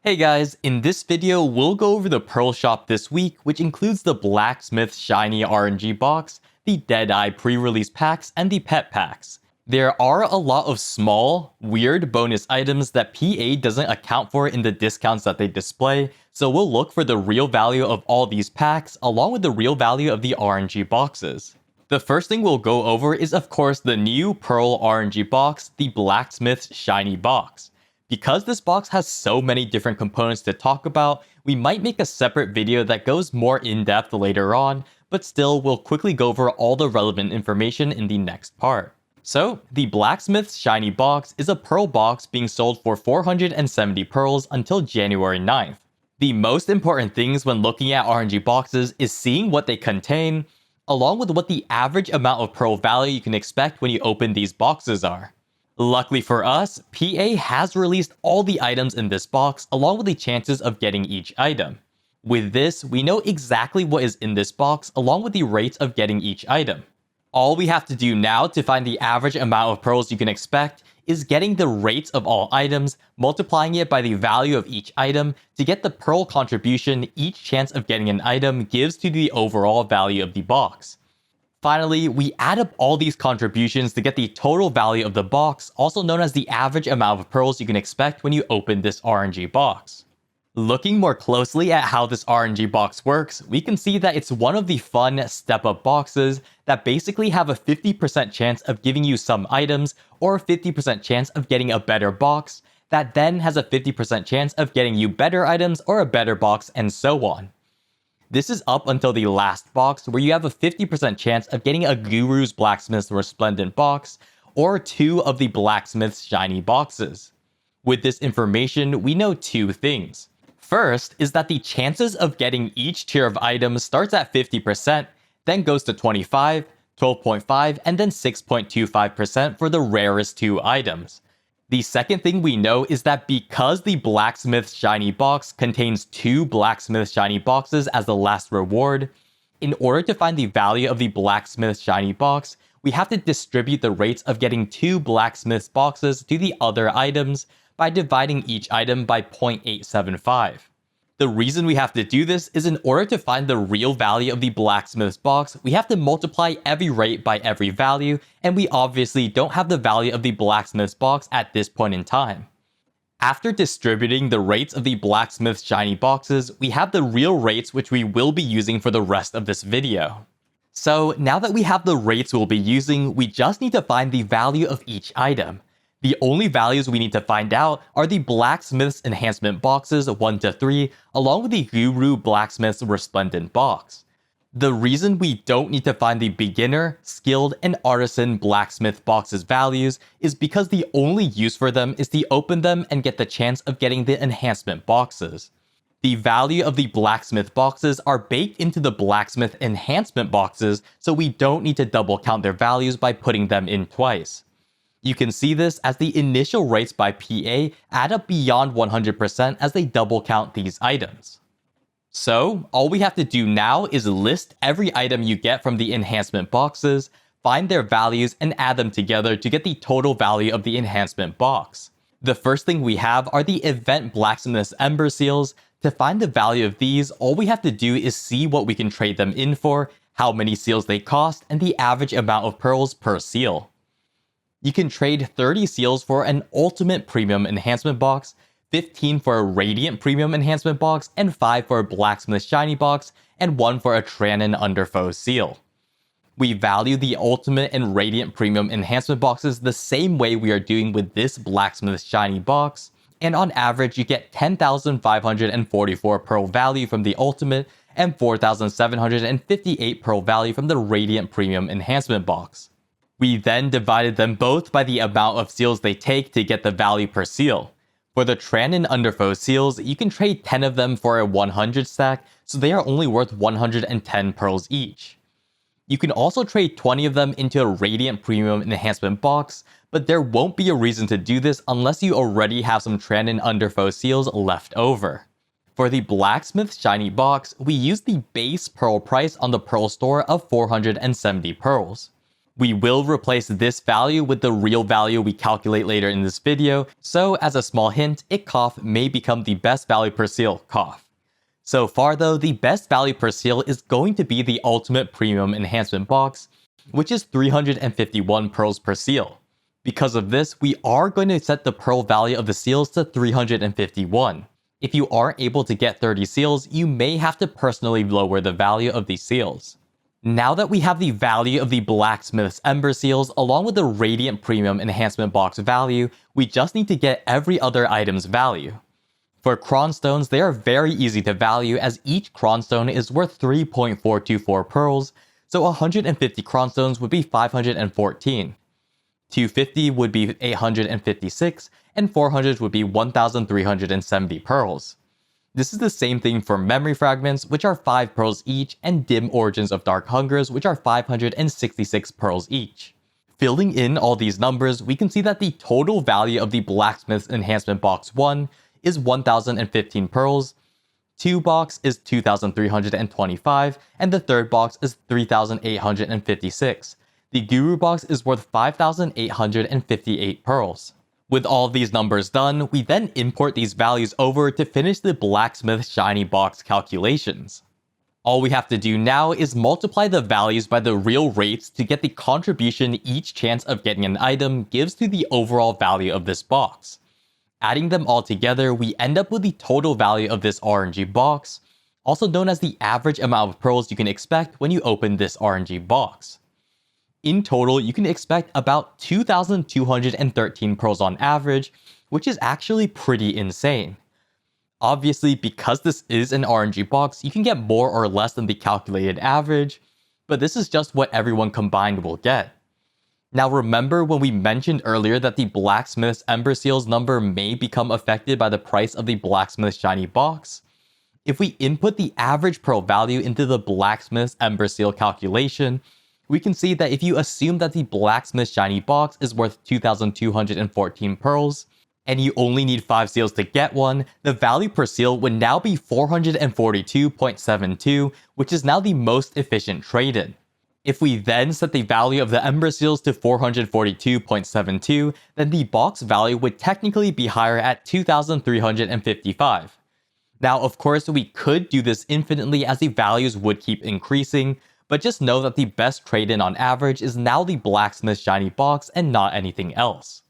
Hey guys, in this video we'll go over the Pearl Shop this week, which includes the Blacksmith Shiny RNG box, the Deadeye pre-release packs, and the pet packs. There are a lot of small, weird bonus items that PA doesn't account for in the discounts that they display, so we'll look for the real value of all these packs along with the real value of the RNG boxes. The first thing we'll go over is of course the new Pearl RNG box, the Blacksmith Shiny box. Because this box has so many different components to talk about, we might make a separate video that goes more in-depth later on, but still we'll quickly go over all the relevant information in the next part. So, the Blacksmith Shiny box is a pearl box being sold for 470 pearls until January 9th. The most important things when looking at RNG boxes is seeing what they contain, along with what the average amount of pearl value you can expect when you open these boxes are. Luckily for us, PA has released all the items in this box along with the chances of getting each item. With this, we know exactly what is in this box along with the rates of getting each item. All we have to do now to find the average amount of pearls you can expect is getting the rates of all items, multiplying it by the value of each item to get the pearl contribution each chance of getting an item gives to the overall value of the box. Finally, we add up all these contributions to get the total value of the box, also known as the average amount of pearls you can expect when you open this RNG box. Looking more closely at how this RNG box works, we can see that it's one of the fun step-up boxes that basically have a 50% chance of giving you some items or a 50% chance of getting a better box that then has a 50% chance of getting you better items or a better box and so on. This is up until the last box, where you have a 50% chance of getting a Guru's Blacksmith Resplendent box, or 2 of the Blacksmith's Shiny boxes. With this information, we know 2 things. First is that the chances of getting each tier of items starts at 50%, then goes to 25, 12.5, and then 6.25% for the rarest 2 items. The second thing we know is that because the Blacksmith Shiny box contains 2 Blacksmith Shiny boxes as the last reward, in order to find the value of the Blacksmith Shiny box, we have to distribute the rates of getting 2 Blacksmith boxes to the other items by dividing each item by 0.875. The reason we have to do this is in order to find the real value of the Blacksmith's box, we have to multiply every rate by every value, and we obviously don't have the value of the Blacksmith's box at this point in time. After distributing the rates of the Blacksmith Shiny boxes, we have the real rates which we will be using for the rest of this video. So now that we have the rates we'll be using, we just need to find the value of each item. The only values we need to find out are the Blacksmith's Enhancement boxes 1 to 3, along with the Guru Blacksmith's Resplendent box. The reason we don't need to find the Beginner, Skilled, and Artisan Blacksmith boxes values is because the only use for them is to open them and get the chance of getting the Enhancement boxes. The value of the Blacksmith boxes are baked into the Blacksmith Enhancement boxes, so we don't need to double count their values by putting them in twice. You can see this as the initial rates by PA add up beyond 100% as they double count these items. So, all we have to do now is list every item you get from the enhancement boxes, find their values, and add them together to get the total value of the enhancement box. The first thing we have are the Event Blacksmith's Emberseals. To find the value of these, all we have to do is see what we can trade them in for, how many seals they cost, and the average amount of pearls per seal. You can trade 30 seals for an Ultimate Premium Enhancement box, 15 for a Radiant Premium Enhancement box, and 5 for a Blacksmith Shiny box, and 1 for a Tranin Underfoe seal. We value the Ultimate and Radiant Premium Enhancement boxes the same way we are doing with this Blacksmith Shiny box, and on average you get 10,544 pearl value from the Ultimate and 4,758 pearl value from the Radiant Premium Enhancement box. We then divided them both by the amount of seals they take to get the value per seal. For the Tranin Underfoe seals, you can trade 10 of them for a 100 stack, so they are only worth 110 pearls each. You can also trade 20 of them into a Radiant Premium Enhancement box, but there won't be a reason to do this unless you already have some Tranin Underfoe seals left over. For the Blacksmith Shiny box, we used the base pearl price on the Pearl store of 470 pearls. We will replace this value with the real value we calculate later in this video, so as a small hint, Cough may become the best value per seal, Cough. So far though, the best value per seal is going to be the Ultimate Premium Enhancement box, which is 351 pearls per seal. Because of this, we are going to set the pearl value of the seals to 351. If you aren't able to get 30 seals, you may have to personally lower the value of these seals. Now that we have the value of the Blacksmith's Emberseals along with the Radiant Premium Enhancement box value, we just need to get every other item's value. For Cronstones, they are very easy to value as each Cronstone is worth 3.424 pearls, so 150 Cronstones would be 514. 250 would be 856, and 400 would be 1,370 pearls. This is the same thing for Memory Fragments, which are 5 pearls each, and Dim Origins of Dark Hungers, which are 566 pearls each. Filling in all these numbers, we can see that the total value of the Blacksmith's Enhancement Box 1 is 1,015 pearls, 2 box is 2,325, and the third box is 3,856. The Guru box is worth 5,858 pearls. With all these numbers done, we then import these values over to finish the Blacksmith Shiny Box calculations. All we have to do now is multiply the values by the real rates to get the contribution each chance of getting an item gives to the overall value of this box. Adding them all together, we end up with the total value of this RNG box, also known as the average amount of pearls you can expect when you open this RNG box. In total, you can expect about 2,213 pearls on average, which is actually pretty insane. Obviously, because this is an RNG box, you can get more or less than the calculated average, but this is just what everyone combined will get. Now remember when we mentioned earlier that the Blacksmith's Emberseals number may become affected by the price of the Blacksmith Shiny box? If we input the average pearl value into the Blacksmith's Emberseal calculation, we can see that if you assume that the Blacksmith Shiny box is worth 2,214 pearls, and you only need 5 seals to get one, the value per seal would now be 442.72, which is now the most efficient trade-in. If we then set the value of the Emberseals to 442.72, then the box value would technically be higher at 2,355. Now, of course, we could do this infinitely as the values would keep increasing, but just know that the best trade-in on average is now the Blacksmith Shiny box and not anything else.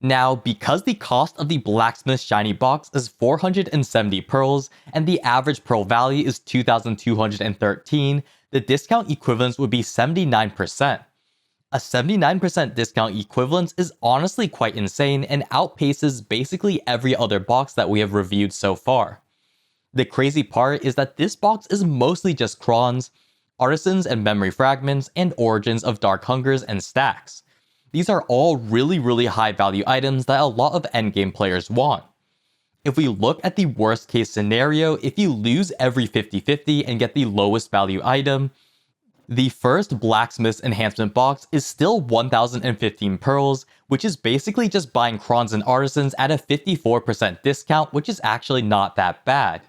Now, because the cost of the Blacksmith Shiny box is 470 pearls and the average pearl value is 2,213, the discount equivalence would be 79%. A 79% discount equivalence is honestly quite insane and outpaces basically every other box that we have reviewed so far. The crazy part is that this box is mostly just crons, artisans and memory fragments, and origins of Dark Hungers and stacks. These are all really high value items that a lot of endgame players want. If we look at the worst case scenario, if you lose every 50-50 and get the lowest value item, the first Blacksmith's Enhancement box is still 1,015 pearls, which is basically just buying crons and artisans at a 54% discount, which is actually not that bad.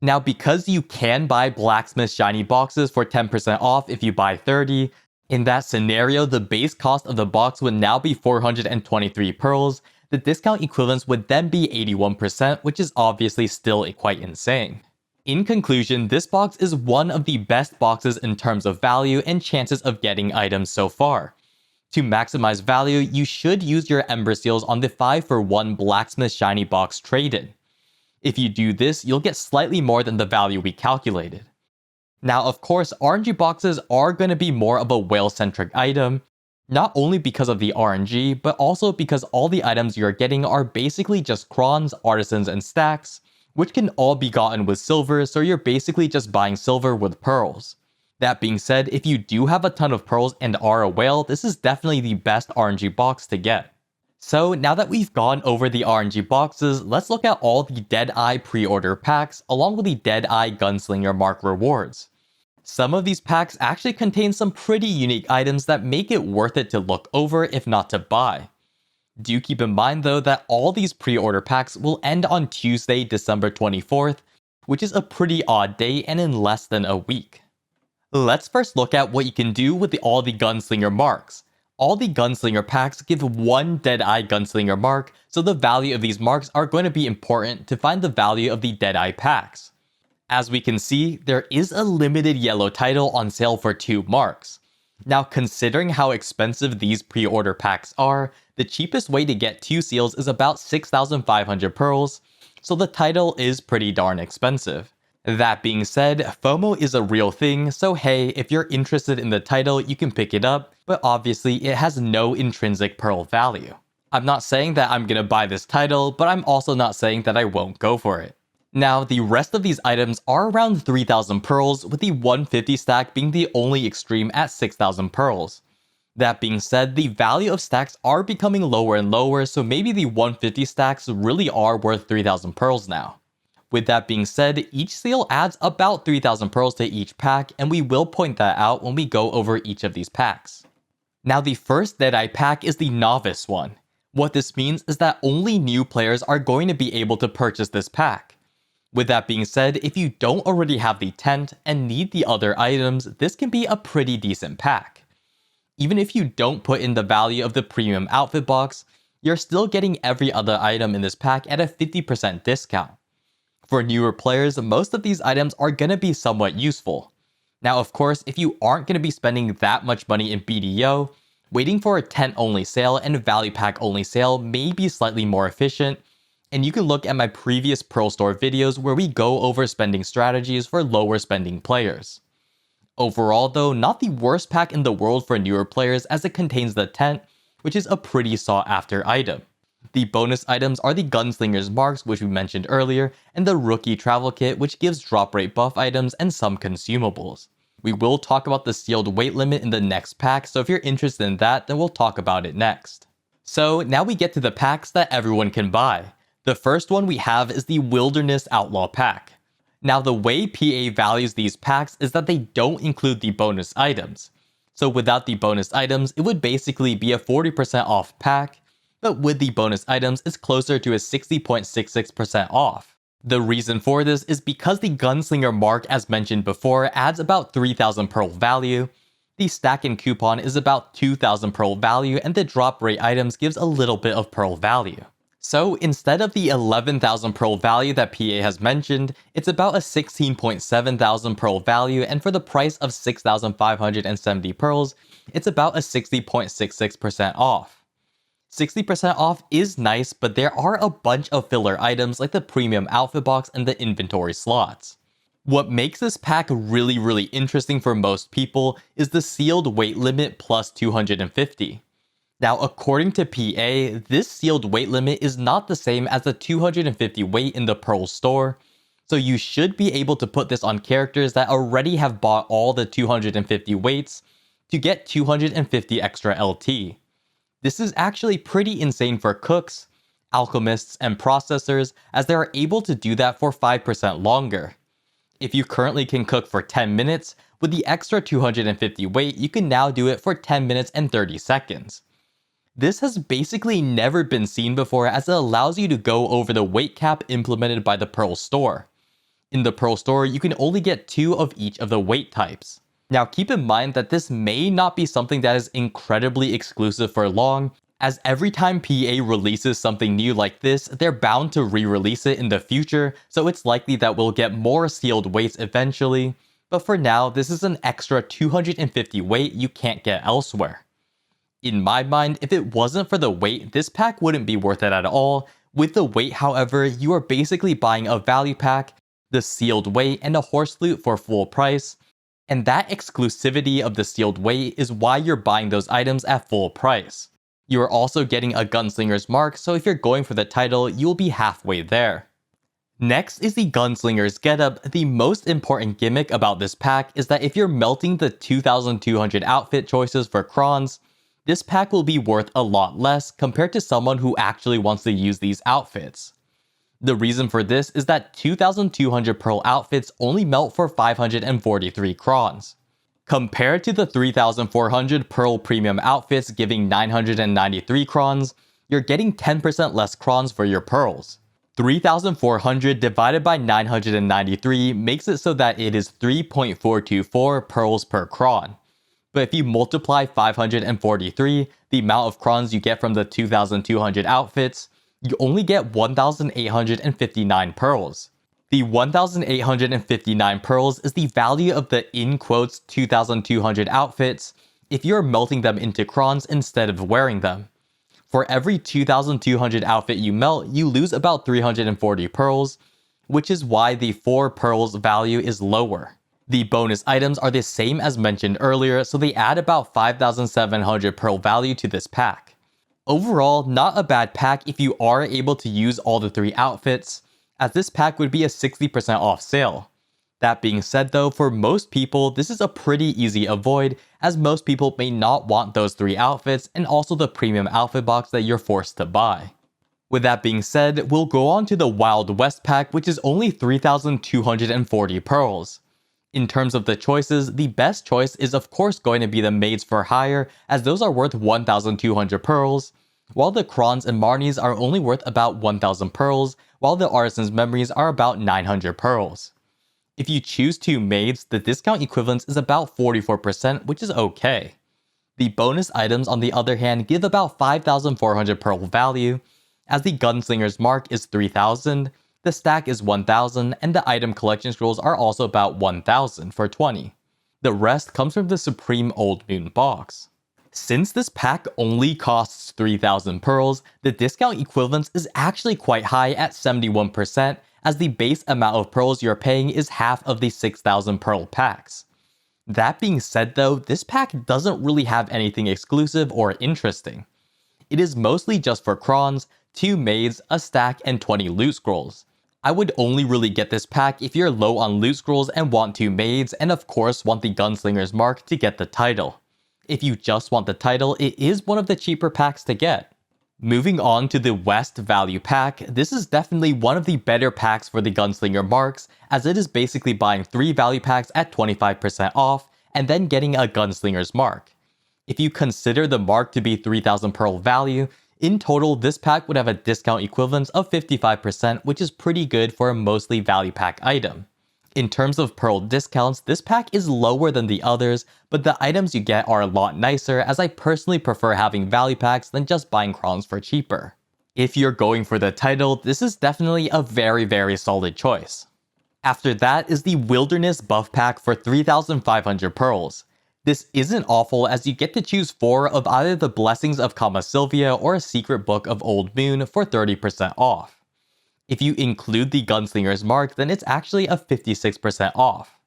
Now, because you can buy Blacksmith Shiny boxes for 10% off if you buy 30, in that scenario, the base cost of the box would now be 423 pearls. The discount equivalence would then be 81%, which is obviously still quite insane. In conclusion, this box is one of the best boxes in terms of value and chances of getting items so far. To maximize value, you should use your Emberseals on the 5-for-1 Blacksmith Shiny box trade-in. If you do this, you'll get slightly more than the value we calculated. Now, of course, RNG boxes are going to be more of a whale-centric item, not only because of the RNG, but also because all the items you're getting are basically just crons, artisans, and stacks, which can all be gotten with silver, so you're basically just buying silver with pearls. That being said, if you do have a ton of pearls and are a whale, this is definitely the best RNG box to get. So now that we've gone over the RNG boxes, let's look at all the Deadeye pre-order packs along with the Deadeye Gunslinger Mark rewards. Some of these packs actually contain some pretty unique items that make it worth it to look over if not to buy. Do keep in mind though that all these pre-order packs will end on Tuesday, December 24th, which is a pretty odd day and in less than a week. Let's first look at what you can do with all the Gunslinger marks. All the Gunslinger packs give one Deadeye Gunslinger mark, so the value of these marks are going to be important to find the value of the Deadeye packs. As we can see, there is a limited yellow title on sale for 2 marks. Now, considering how expensive these pre-order packs are, the cheapest way to get 2 seals is about 6,500 pearls, so the title is pretty darn expensive. That being said, FOMO is a real thing, so hey, if you're interested in the title, you can pick it up, but obviously it has no intrinsic pearl value. I'm not saying that I'm gonna buy this title, but I'm also not saying that I won't go for it. Now, the rest of these items are around 3,000 pearls, with the 150 stack being the only extreme at 6,000 pearls. That being said, the value of stacks are becoming lower and lower, so maybe the 150 stacks really are worth 3,000 pearls now. With that being said, each seal adds about 3,000 pearls to each pack, and we will point that out when we go over each of these packs. Now, the first Deadeye pack is the Novice one. What this means is that only new players are going to be able to purchase this pack. With that being said, if you don't already have the tent and need the other items, this can be a pretty decent pack. Even if you don't put in the value of the premium outfit box, you're still getting every other item in this pack at a 50% discount. For newer players, most of these items are going to be somewhat useful. Now, of course, if you aren't going to be spending that much money in BDO, waiting for a tent-only sale and a value pack-only sale may be slightly more efficient, and you can look at my previous Pearl Store videos where we go over spending strategies for lower spending players. Overall though, not the worst pack in the world for newer players as it contains the tent, which is a pretty sought after item. The bonus items are the Gunslinger's marks, which we mentioned earlier, and the Rookie Travel Kit, which gives drop rate buff items and some consumables. We will talk about the sealed weight limit in the next pack, so if you're interested in that, then we'll talk about it next. So now we get to the packs that everyone can buy. The first one we have is the Wilderness Outlaw pack. Now, the way PA values these packs is that they don't include the bonus items. So without the bonus items, it would basically be a 40% off pack, but with the bonus items, it's closer to a 60.66% off. The reason for this is because the Gunslinger mark, as mentioned before, adds about 3,000 pearl value, the stack and coupon is about 2,000 pearl value, and the drop rate items gives a little bit of pearl value. So instead of the 11,000 pearl value that PA has mentioned, it's about a 16.7 thousand pearl value, and for the price of 6,570 pearls, it's about a 60.66% off. 60% off is nice, but there are a bunch of filler items like the premium outfit box and the inventory slots. What makes this pack really interesting for most people is the sealed weight limit plus 250. Now, according to PA, this sealed weight limit is not the same as the 250 weight in the Pearl store, so you should be able to put this on characters that already have bought all the 250 weights to get 250 extra LT. This is actually pretty insane for cooks, alchemists, and processors, as they are able to do that for 5% longer. If you currently can cook for 10 minutes, with the extra 250 weight, you can now do it for 10 minutes and 30 seconds. This has basically never been seen before, as it allows you to go over the weight cap implemented by the Pearl store. In the Pearl store, you can only get 2 of each of the weight types. Now, keep in mind that this may not be something that is incredibly exclusive for long, as every time PA releases something new like this, they're bound to re-release it in the future, so it's likely that we'll get more sealed weights eventually, but for now, this is an extra 250 weight you can't get elsewhere. In my mind, if it wasn't for the weight, this pack wouldn't be worth it at all. With the weight, however, you are basically buying a value pack, the sealed weight, and a horse loot for full price, and that exclusivity of the sealed weight is why you're buying those items at full price. You are also getting a Gunslinger's mark, so if you're going for the title, you'll be halfway there. Next is the Gunslinger's Getup. The most important gimmick about this pack is that if you're melting the 2,200 outfit choices for crons, this pack will be worth a lot less compared to someone who actually wants to use these outfits. The reason for this is that 2,200 pearl outfits only melt for 543 crons. Compared to the 3,400 pearl premium outfits giving 993 crons, you're getting 10% less crons for your pearls. 3,400 divided by 993 makes it so that it is 3.424 pearls per cron. But if you multiply 543, the amount of crons you get from the 2,200 outfits, you only get 1,859 pearls. The 1,859 pearls is the value of the in quotes 2,200 outfits if you're melting them into crons instead of wearing them. For every 2,200 outfit you melt, you lose about 340 pearls, which is why the 4 pearls value is lower. The bonus items are the same as mentioned earlier, so they add about 5,700 pearl value to this pack. Overall, not a bad pack if you are able to use all the 3 outfits, as this pack would be a 60% off sale. That being said though, for most people, this is a pretty easy avoid, as most people may not want those 3 outfits and also the premium outfit box that you're forced to buy. With that being said, we'll go on to the Wild West pack, which is only 3,240 pearls. In terms of the choices, the best choice is of course going to be the Maids for Hire, as those are worth 1,200 pearls, while the Crons and Marnies are only worth about 1,000 pearls, while the Artisan's Memories are about 900 pearls. If you choose 2 Maids, the discount equivalence is about 44%, which is okay. The bonus items on the other hand give about 5,400 pearl value, as the Gunslinger's mark is 3,000, the stack is 1,000, and the item collection scrolls are also about 1,000 for 20. The rest comes from the Supreme Old Moon box. Since this pack only costs 3,000 pearls, the discount equivalence is actually quite high at 71%, as the base amount of pearls you're paying is half of the 6,000 pearl packs. That being said though, this pack doesn't really have anything exclusive or interesting. It is mostly just for crons, 2 maids, a stack, and 20 loot scrolls. I would only really get this pack if you're low on loot scrolls and want 2 maids, and of course want the Gunslinger's mark to get the title. If you just want the title, it is one of the cheaper packs to get. Moving on to the West Value Pack, this is definitely one of the better packs for the Gunslinger marks, as it is basically buying 3 value packs at 25% off, and then getting a Gunslinger's mark. If you consider the mark to be 3,000 pearl value, in total this pack would have a discount equivalence of 55%, which is pretty good for a mostly value pack item. In terms of pearl discounts, this pack is lower than the others, but the items you get are a lot nicer, as I personally prefer having value packs than just buying crons for cheaper. If you're going for the title, this is definitely a very solid choice. After that is the Wilderness buff pack for 3,500 pearls. This isn't awful, as you get to choose 4 of either the Blessings of Kama Sylvia or a Secret Book of Old Moon for 30% off. If you include the Gunslinger's mark, then it's actually a 56% off.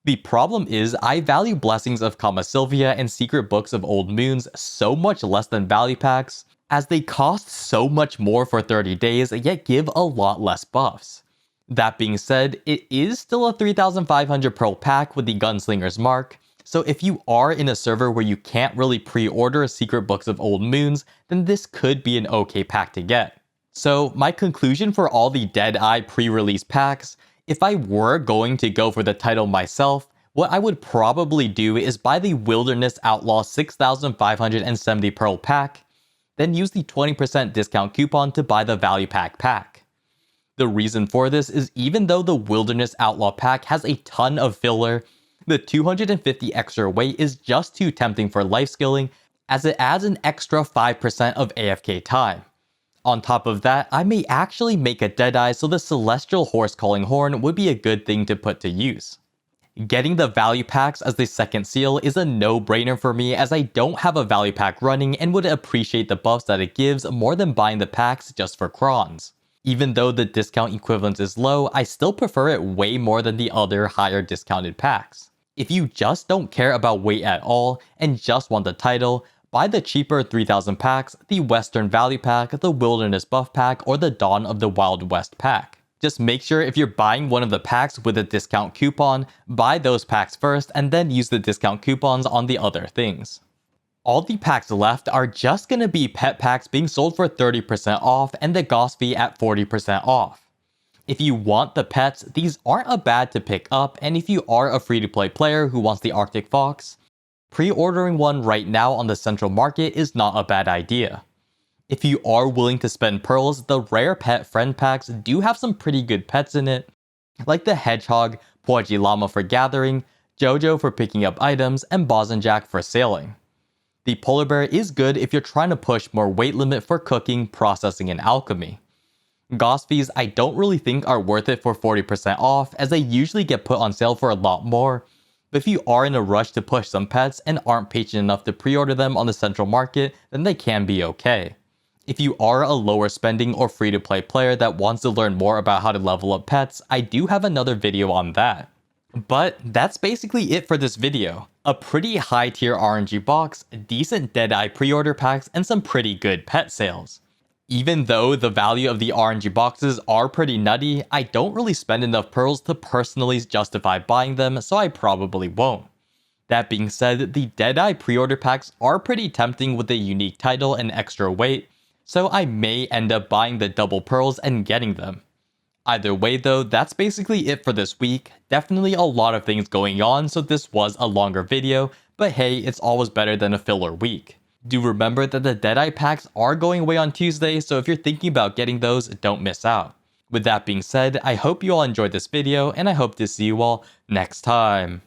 The problem is, I value Blessings of Kama Sylvia and Secret Books of Old Moons so much less than value packs, as they cost so much more for 30 days yet give a lot less buffs. That being said, it is still a 3,500 pearl pack with the Gunslinger's mark, so if you are in a server where you can't really pre-order Secret Books of Old Moons, then this could be an okay pack to get. So my conclusion for all the Deadeye pre-release packs, if I were going to go for the title myself, what I would probably do is buy the Wilderness Outlaw 6,570 pearl pack, then use the 20% discount coupon to buy the value pack. The reason for this is, even though the Wilderness Outlaw pack has a ton of filler, the 250 extra weight is just too tempting for life skilling, as it adds an extra 5% of AFK time. On top of that, I may actually make a Deadeye, so the Celestial Horse Calling Horn would be a good thing to put to use. Getting the value packs as the second seal is a no-brainer for me, as I don't have a value pack running and would appreciate the buffs that it gives more than buying the packs just for crons. Even though the discount equivalence is low, I still prefer it way more than the other higher discounted packs. If you just don't care about weight at all and just want the title, buy the cheaper 3,000 packs, the Western Value Pack, the Wilderness Buff Pack, or the Dawn of the Wild West Pack. Just make sure if you're buying one of the packs with a discount coupon, buy those packs first and then use the discount coupons on the other things. All the packs left are just gonna be pet packs being sold for 30% off and the Goss fee at 40% off. If you want the pets, these aren't a bad to pick up, and if you are a free-to-play player who wants the Arctic Fox, pre-ordering one right now on the central market is not a bad idea. If you are willing to spend pearls, the rare pet friend packs do have some pretty good pets in it, like the Hedgehog, Poaji Llama for gathering, Jojo for picking up items, and Bosanjak for sailing. The polar bear is good if you're trying to push more weight limit for cooking, processing, and alchemy. Gosfies I don't really think are worth it for 40% off, as they usually get put on sale for a lot more, but if you are in a rush to push some pets and aren't patient enough to pre-order them on the central market, then they can be okay. If you are a lower spending or free-to-play player that wants to learn more about how to level up pets, I do have another video on that. But that's basically it for this video. A pretty high tier RNG box, decent Deadeye pre-order packs, and some pretty good pet sales. Even though the value of the RNG boxes are pretty nutty, I don't really spend enough pearls to personally justify buying them, so I probably won't. That being said, the Deadeye pre-order packs are pretty tempting with a unique title and extra weight, so I may end up buying the double pearls and getting them. Either way though, that's basically it for this week. Definitely a lot of things going on, so this was a longer video, but hey, it's always better than a filler week. Do remember that the Deadeye packs are going away on Tuesday, so if you're thinking about getting those, don't miss out. With that being said, I hope you all enjoyed this video, and I hope to see you all next time.